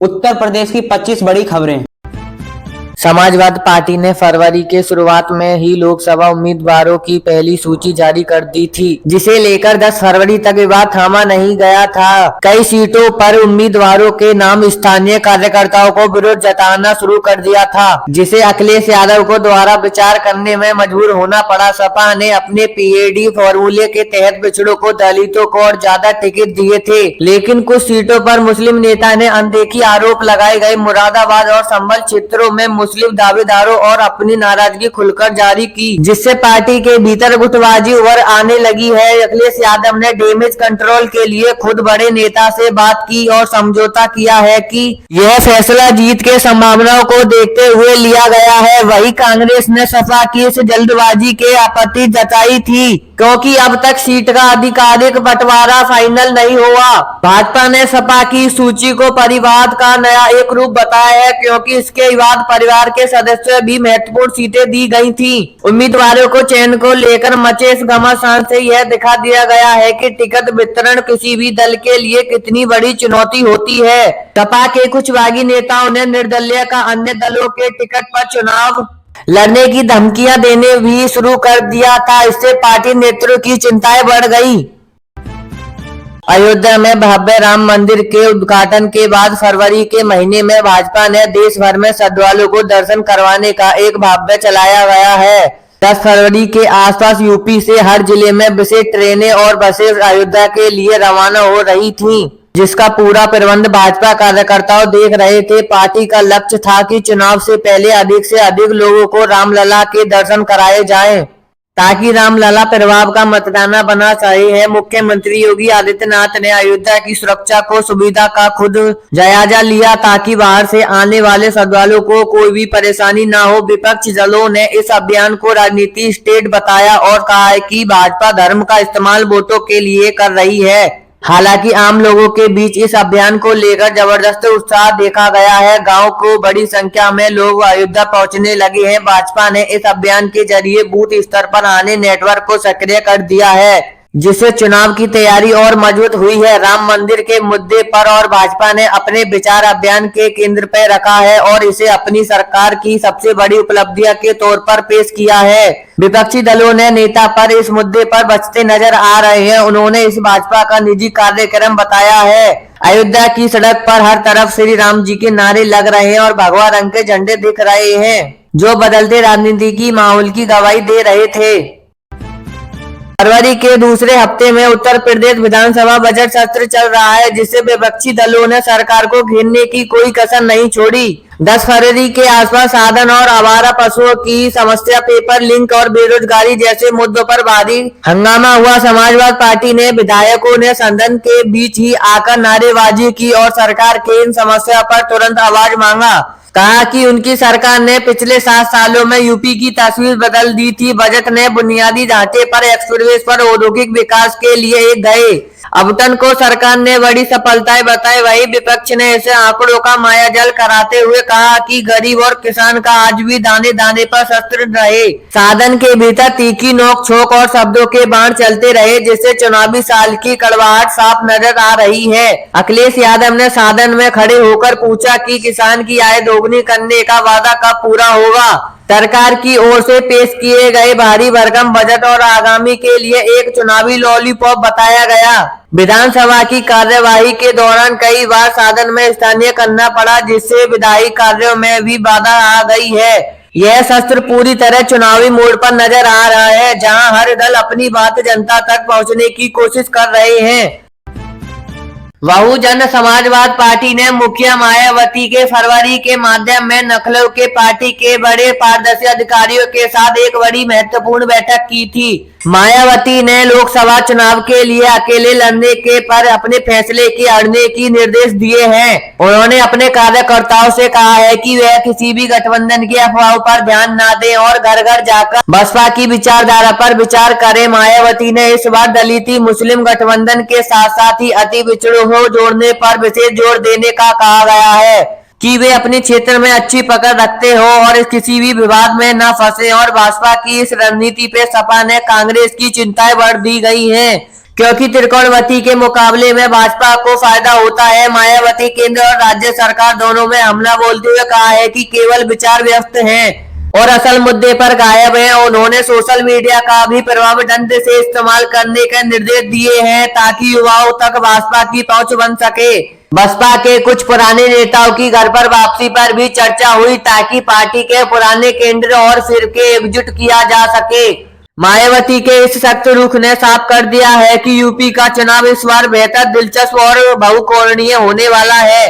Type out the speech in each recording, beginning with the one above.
उत्तर प्रदेश की 25 बड़ी खबरें। समाजवादी पार्टी ने फरवरी के शुरुआत में ही लोकसभा उम्मीदवारों की पहली सूची जारी कर दी थी, जिसे लेकर 10 फरवरी तक विवाद थमा नहीं गया था। कई सीटों पर उम्मीदवारों के नाम स्थानीय कार्यकर्ताओं को विरोध जताना शुरू कर दिया था, जिसे अखिलेश यादव को दोबारा विचार करने में मजबूर होना पड़ा। सपा ने अपने पीएडी फॉर्मूले के तहत पिछड़ों को, दलितों को और ज्यादा टिकट दिए थे, लेकिन कुछ सीटों पर मुस्लिम नेता ने अनदेखी आरोप लगाए गए। मुरादाबाद और संभल क्षेत्रों में मुस्लिम दावेदारों और अपनी नाराजगी खुलकर जारी की, जिससे पार्टी के भीतर गुटबाजी उभर आने लगी है। अखिलेश यादव ने डैमेज कंट्रोल के लिए खुद बड़े नेता से बात की और समझौता किया है कि यह फैसला जीत के संभावनाओं को देखते हुए लिया गया है। वहीं कांग्रेस ने सपा की इस जल्दबाजी के आपत्ति जताई थी, क्योंकि अब तक सीट का आधिकारिक बंटवारा फाइनल नहीं हुआ। भाजपा ने सपा की सूची को परिवाद का नया एक रूप बताया है, क्योंकि इसके बाद परिवार के सदस्यों भी महत्वपूर्ण सीटें दी गई थी। उम्मीदवारों को चयन को लेकर मचे इस घमासान से यह दिखा दिया गया है कि टिकट वितरण किसी भी दल के लिए कितनी बड़ी चुनौती होती है। सपा के कुछ बागी नेताओं ने निर्दलीय का अन्य दलों के टिकट पर चुनाव लड़ने की धमकियां देने भी शुरू कर दिया था। इससे पार्टी नेतृत्व की चिंताएं बढ़ गई। अयोध्या में भव्य राम मंदिर के उद्घाटन के बाद फरवरी के महीने में भाजपा ने देश भर में श्रद्धालुओं को दर्शन करवाने का एक भव्य चलाया गया है। 10 फरवरी के आसपास यूपी से हर जिले में विशेष ट्रेनें और बसें अयोध्या के लिए रवाना हो रही थीं, जिसका पूरा प्रबंध भाजपा कार्यकर्ताओं देख रहे थे। पार्टी का लक्ष्य था कि चुनाव से पहले अधिक से अधिक लोगों को रामलला के दर्शन कराए जाएं, ताकि रामलला प्रभाव का मतदाना बना सके है। मुख्यमंत्री योगी आदित्यनाथ ने अयोध्या की सुरक्षा को सुविधा का खुद जायजा लिया, ताकि बाहर से आने वाले श्रद्धालुओं को कोई भी परेशानी न हो। विपक्षी दलों ने इस अभियान को राजनीति स्टेट बताया और कहा है कि भाजपा धर्म का इस्तेमाल वोटों के लिए कर रही है। हालांकि आम लोगों के बीच इस अभियान को लेकर जबरदस्त उत्साह देखा गया है। गांव को बड़ी संख्या में लोग अयोध्या पहुंचने लगे हैं। भाजपा ने इस अभियान के जरिए बूथ स्तर पर आने नेटवर्क को सक्रिय कर दिया है, जिससे चुनाव की तैयारी और मजबूत हुई है। राम मंदिर के मुद्दे पर और भाजपा ने अपने विचार अभियान के केंद्र पर रखा है और इसे अपनी सरकार की सबसे बड़ी उपलब्धियां के तौर पर पेश किया है। विपक्षी दलों ने नेता पर इस मुद्दे पर बचते नजर आ रहे हैं। उन्होंने इस भाजपा का निजी कार्यक्रम बताया है। अयोध्या की सड़क पर हर तरफ श्री राम जी के नारे लग रहे हैं और भगवा रंग के झंडे दिख रहे हैं, जो बदलते राजनीतिक माहौल की गवाही दे रहे थे। फरवरी के दूसरे हफ्ते में उत्तर प्रदेश विधानसभा बजट सत्र चल रहा है, जिससे विपक्षी दलों ने सरकार को घेरने की कोई कसर नहीं छोड़ी। 10 फरवरी के आसपास साधन और आवारा पशुओं की समस्या, पेपर लिंक और बेरोजगारी जैसे मुद्दों पर भारी हंगामा हुआ। समाजवादी पार्टी ने विधायकों ने सदन के बीच ही आकर नारेबाजी की और सरकार के इन समस्या पर तुरंत आवाज मांगा। कहा कि उनकी सरकार ने पिछले 7 सालों में यूपी की तस्वीर बदल दी थी। बजट ने बुनियादी ढांचे पर, एक्सप्रेस पर, औद्योगिक विकास के लिए एक गए आवंटन को सरकार ने बड़ी सफलताएं बताई। वही विपक्ष ने इसे आंकड़ों का मायाजाल कराते हुए कहा कि गरीब और किसान का आज भी दाने दाने पर शस्त्र रहे। सदन के भीतर तीखी नोक झोंक और शब्दों के बाण चलते रहे, जिससे चुनावी साल की कड़वाहट साफ नजर आ रही है। अखिलेश यादव ने सदन में खड़े होकर पूछा कि किसान की आय दोगुनी करने का वादा कब पूरा होगा। सरकार की ओर से पेश किए गए भारी भरकम बजट और आगामी के लिए एक चुनावी लॉलीपॉप बताया गया। विधानसभा की कार्यवाही के दौरान कई बार सदन में स्थानीय करना पड़ा, जिससे विधायी कार्यों में भी बाधा आ गई है। यह सत्र पूरी तरह चुनावी मोड पर नजर आ रहा है, जहां हर दल अपनी बात जनता तक पहुंचने की कोशिश कर रहे हैं। बहुजन समाजवाद पार्टी ने मुखिया मायावती के फरवरी के माध्यम में लखनऊ के पार्टी के बड़े पारदर्शी अधिकारियों के साथ एक बड़ी महत्वपूर्ण बैठक की थी। मायावती ने लोकसभा चुनाव के लिए अकेले लड़ने के पर अपने फैसले की अड़ने की निर्देश दिए हैं। उन्होंने अपने कार्यकर्ताओं से कहा है कि वह किसी भी गठबंधन की अफवाहों पर ध्यान न दें और घर घर जाकर बसपा की विचारधारा पर विचार करें। मायावती ने इस बार दलित मुस्लिम गठबंधन के साथ साथ ही अति पिछड़ों को जोड़ने पर विशेष जोर देने का कहा गया है कि वे अपने क्षेत्र में अच्छी पकड़ रखते हो और किसी भी विवाद में न फंसे। और भाजपा की इस रणनीति पे सपा ने कांग्रेस की चिंताएं बढ़ दी गई हैं, क्योंकि त्रिकोणवती के मुकाबले में भाजपा को फायदा होता है। मायावती केंद्र और राज्य सरकार दोनों में हमला बोलते हुए कहा है कि केवल विचार व्यक्त हैं और असल मुद्दे पर गायब हैं। उन्होंने सोशल मीडिया का भी प्रभावी ढंग से इस्तेमाल करने के निर्देश दिए हैं ताकि युवाओं तक भाजपा की पहुंच बन सके। बसपा के कुछ पुराने नेताओं की घर पर वापसी पर भी चर्चा हुई ताकि पार्टी के पुराने केंद्र और फिरके एकजुट किया जा सके। मायावती के इस सख्त रुख ने साफ कर दिया है कि यूपी का चुनाव इस बार बेहतर, दिलचस्प और बहुकोणीय होने वाला है।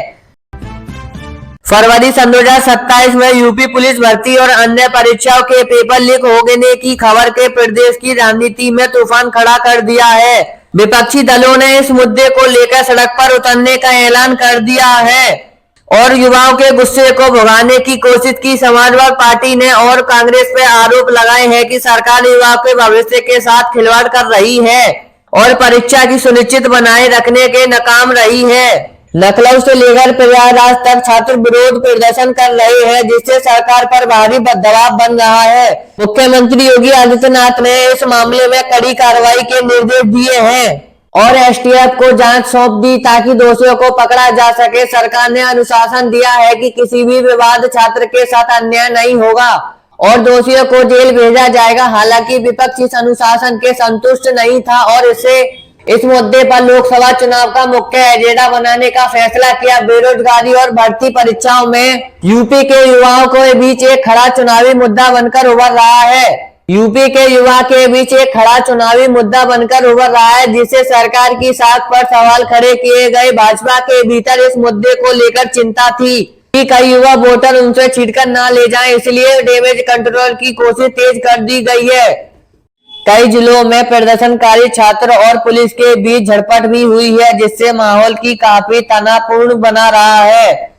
फरवरी सन 2027 में यूपी पुलिस भर्ती और अन्य परीक्षाओं के पेपर लीक होने की खबर के प्रदेश की राजनीति में तूफान खड़ा कर दिया है। विपक्षी दलों ने इस मुद्दे को लेकर सड़क पर उतरने का ऐलान कर दिया है और युवाओं के गुस्से को भगाने की कोशिश की। समाजवादी पार्टी ने और कांग्रेस पे आरोप लगाए हैं कि सरकार युवाओं के भविष्य के साथ खिलवाड़ कर रही है और परीक्षा की सुनिश्चित बनाए रखने के नाकाम रही है। लखनऊ से लेकर प्रयागराज तक छात्र विरोध प्रदर्शन कर रहे हैं, जिससे सरकार पर भारी दबाव बन रहा है। मुख्यमंत्री योगी आदित्यनाथ ने इस मामले में कड़ी कार्रवाई के निर्देश दिए हैं और एसटीएफ को जांच सौंप दी ताकि दोषियों को पकड़ा जा सके। सरकार ने अनुशासन दिया है कि किसी भी विवाद छात्र के साथ अन्याय नहीं होगा और दोषियों को जेल भेजा जाएगा। हालांकि विपक्ष इस अनुशासन के संतुष्ट नहीं था और इस मुद्दे पर लोकसभा चुनाव का मुख्य एजेंडा बनाने का फैसला किया। बेरोजगारी और भर्ती परीक्षाओं में यूपी के युवाओं के बीच एक खड़ा चुनावी मुद्दा बनकर उभर रहा है। यूपी के युवा के बीच एक खड़ा चुनावी मुद्दा बनकर उभर रहा है, जिससे सरकार की साख पर सवाल खड़े किए गए। भाजपा के भीतर इस मुद्दे को लेकर चिंता थी कि कई युवा वोटर उनसे छिड़कर न ले जाएं, इसलिए डैमेज कंट्रोल की कोशिश तेज कर दी गई है। कई जिलों में प्रदर्शनकारी छात्र और पुलिस के बीच झड़प भी हुई है, जिससे माहौल की काफी तनावपूर्ण बना रहा है।